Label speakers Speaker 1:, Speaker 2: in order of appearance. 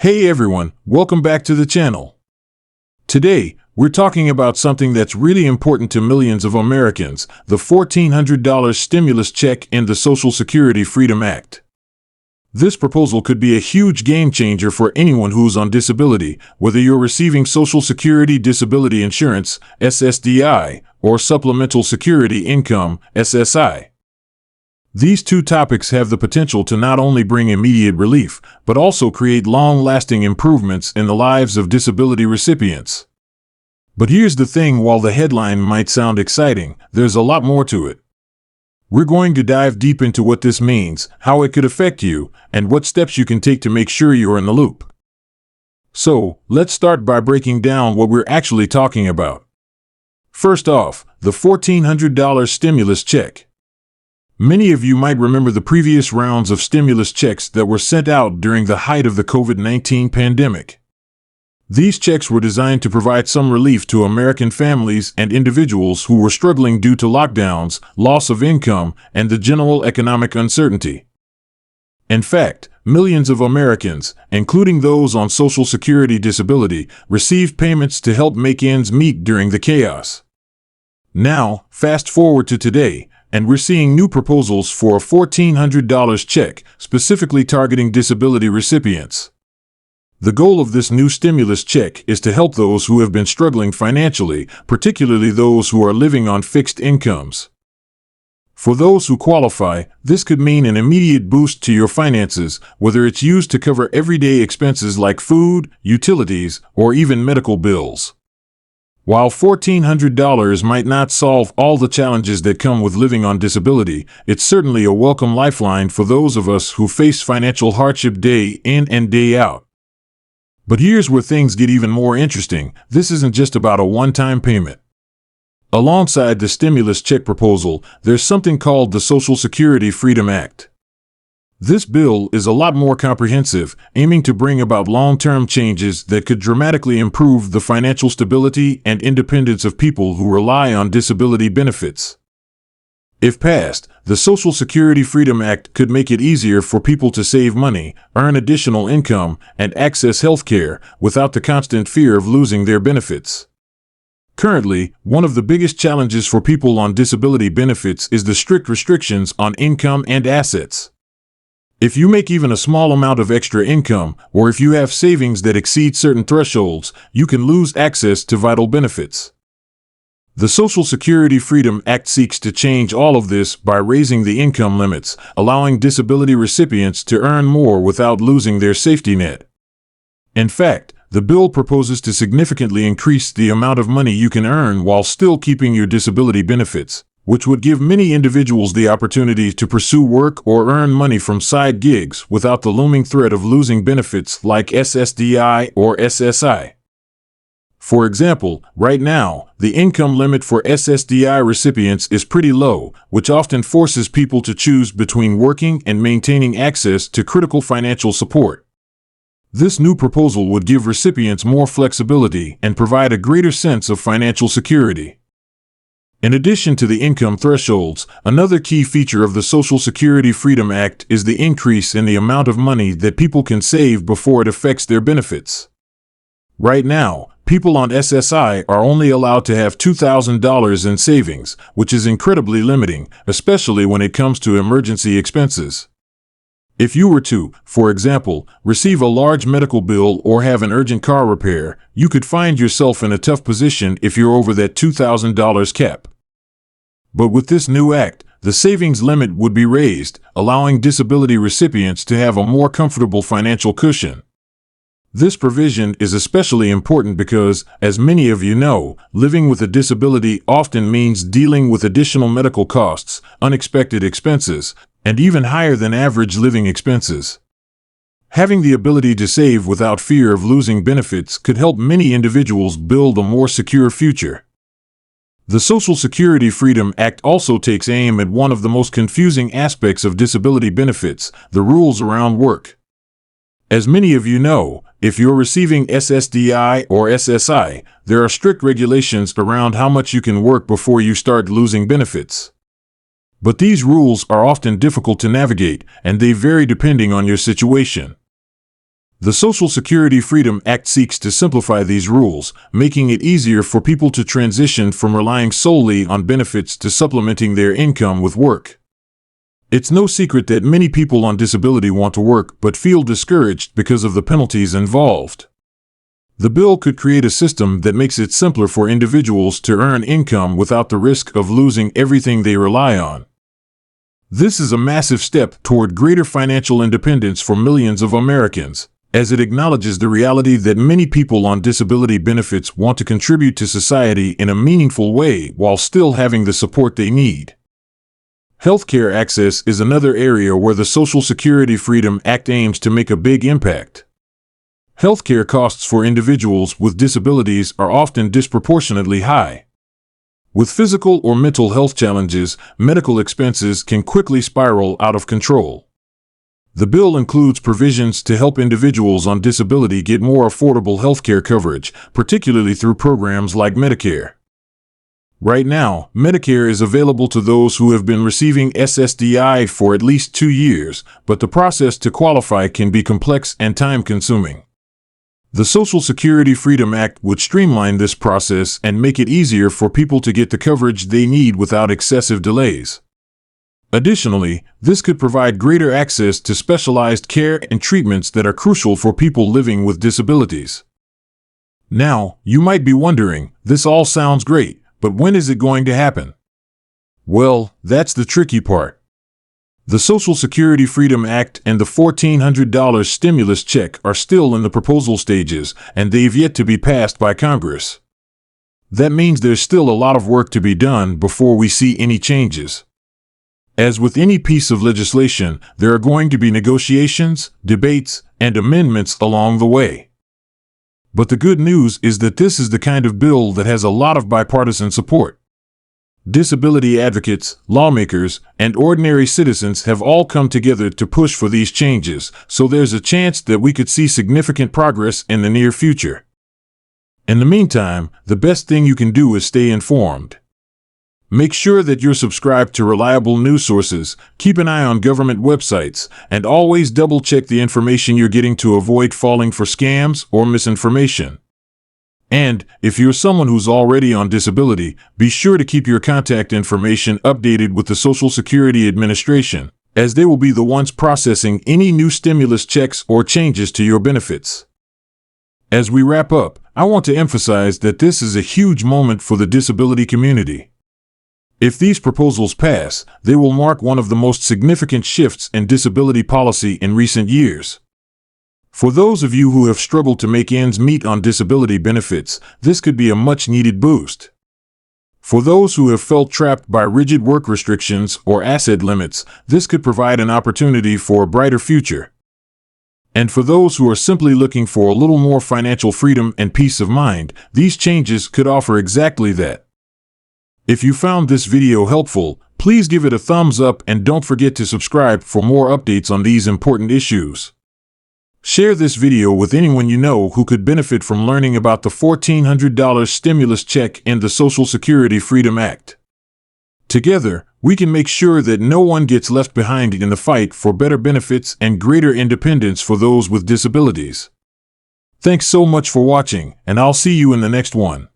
Speaker 1: Hey everyone, welcome back to the channel. Today, we're talking about something that's really important to millions of Americans, the $1,400 stimulus check and the Social Security Freedom Act. This proposal could be a huge game changer for anyone who's on disability, whether you're receiving Social Security Disability Insurance, SSDI, or Supplemental Security Income, SSI. These two topics have the potential to not only bring immediate relief, but also create long-lasting improvements in the lives of disability recipients. But here's the thing, while the headline might sound exciting, there's a lot more to it. We're going to dive deep into what this means, how it could affect you, and what steps you can take to make sure you're in the loop. So, let's start by breaking down what we're actually talking about. First off, the $1,400 stimulus check. Many of you might remember the previous rounds of stimulus checks that were sent out during the height of the COVID-19 pandemic. These checks were designed to provide some relief to American families and individuals who were struggling due to lockdowns, loss of income, and the general economic uncertainty. In fact, millions of Americans, including those on Social Security disability, received payments to help make ends meet during the chaos. Now, fast forward to today, and we're seeing new proposals for a $1,400 check, specifically targeting disability recipients. The goal of this new stimulus check is to help those who have been struggling financially, particularly those who are living on fixed incomes. For those who qualify, this could mean an immediate boost to your finances, whether it's used to cover everyday expenses like food, utilities, or even medical bills. While $1,400 might not solve all the challenges that come with living on disability, it's certainly a welcome lifeline for those of us who face financial hardship day in and day out. But here's where things get even more interesting. This isn't just about a one-time payment. Alongside the stimulus check proposal, there's something called the Social Security Freedom Act. This bill is a lot more comprehensive, aiming to bring about long-term changes that could dramatically improve the financial stability and independence of people who rely on disability benefits. If passed, the Social Security Freedom Act could make it easier for people to save money, earn additional income, and access health care without the constant fear of losing their benefits. Currently, one of the biggest challenges for people on disability benefits is the strict restrictions on income and assets. If you make even a small amount of extra income, or if you have savings that exceed certain thresholds, you can lose access to vital benefits. The Social Security Freedom Act seeks to change all of this by raising the income limits, allowing disability recipients to earn more without losing their safety net. In fact, the bill proposes to significantly increase the amount of money you can earn while still keeping your disability benefits, which would give many individuals the opportunity to pursue work or earn money from side gigs without the looming threat of losing benefits like SSDI or SSI. For example, right now, the income limit for SSDI recipients is pretty low, which often forces people to choose between working and maintaining access to critical financial support. This new proposal would give recipients more flexibility and provide a greater sense of financial security. In addition to the income thresholds, another key feature of the Social Security Freedom Act is the increase in the amount of money that people can save before it affects their benefits. Right now, people on SSI are only allowed to have $2,000 in savings, which is incredibly limiting, especially when it comes to emergency expenses. If you were to, for example, receive a large medical bill or have an urgent car repair, you could find yourself in a tough position if you're over that $2,000 cap. But with this new act, the savings limit would be raised, allowing disability recipients to have a more comfortable financial cushion. This provision is especially important because, as many of you know, living with a disability often means dealing with additional medical costs, unexpected expenses, and even higher than average living expenses. Having the ability to save without fear of losing benefits could help many individuals build a more secure future. The Social Security Freedom Act also takes aim at one of the most confusing aspects of disability benefits, the rules around work. As many of you know, if you're receiving SSDI or SSI, there are strict regulations around how much you can work before you start losing benefits. But these rules are often difficult to navigate, and they vary depending on your situation. The Social Security Freedom Act seeks to simplify these rules, making it easier for people to transition from relying solely on benefits to supplementing their income with work. It's no secret that many people on disability want to work but feel discouraged because of the penalties involved. The bill could create a system that makes it simpler for individuals to earn income without the risk of losing everything they rely on. This is a massive step toward greater financial independence for millions of Americans, as it acknowledges the reality that many people on disability benefits want to contribute to society in a meaningful way while still having the support they need. Healthcare access is another area where the Social Security Freedom Act aims to make a big impact. Healthcare costs for individuals with disabilities are often disproportionately high. With physical or mental health challenges, medical expenses can quickly spiral out of control. The bill includes provisions to help individuals on disability get more affordable healthcare coverage, particularly through programs like Medicare. Right now, Medicare is available to those who have been receiving SSDI for at least 2 years, but the process to qualify can be complex and time-consuming. The Social Security Freedom Act would streamline this process and make it easier for people to get the coverage they need without excessive delays. Additionally, this could provide greater access to specialized care and treatments that are crucial for people living with disabilities. Now, you might be wondering, this all sounds great, but when is it going to happen? Well, that's the tricky part. The Social Security Freedom Act and the $1,400 stimulus check are still in the proposal stages, and they've yet to be passed by Congress. That means there's still a lot of work to be done before we see any changes. As with any piece of legislation, there are going to be negotiations, debates, and amendments along the way. But the good news is that this is the kind of bill that has a lot of bipartisan support. Disability advocates, lawmakers, and ordinary citizens have all come together to push for these changes, so there's a chance that we could see significant progress in the near future. In the meantime, the best thing you can do is stay informed. Make sure that you're subscribed to reliable news sources, keep an eye on government websites, and always double-check the information you're getting to avoid falling for scams or misinformation. And, if you're someone who's already on disability, be sure to keep your contact information updated with the Social Security Administration, as they will be the ones processing any new stimulus checks or changes to your benefits. As we wrap up, I want to emphasize that this is a huge moment for the disability community. If these proposals pass, they will mark one of the most significant shifts in disability policy in recent years. For those of you who have struggled to make ends meet on disability benefits, this could be a much-needed boost. For those who have felt trapped by rigid work restrictions or asset limits, this could provide an opportunity for a brighter future. And for those who are simply looking for a little more financial freedom and peace of mind, these changes could offer exactly that. If you found this video helpful, please give it a thumbs up and don't forget to subscribe for more updates on these important issues. Share this video with anyone you know who could benefit from learning about the $1,400 stimulus check and the Social Security Freedom Act. Together, we can make sure that no one gets left behind in the fight for better benefits and greater independence for those with disabilities. Thanks so much for watching, and I'll see you in the next one.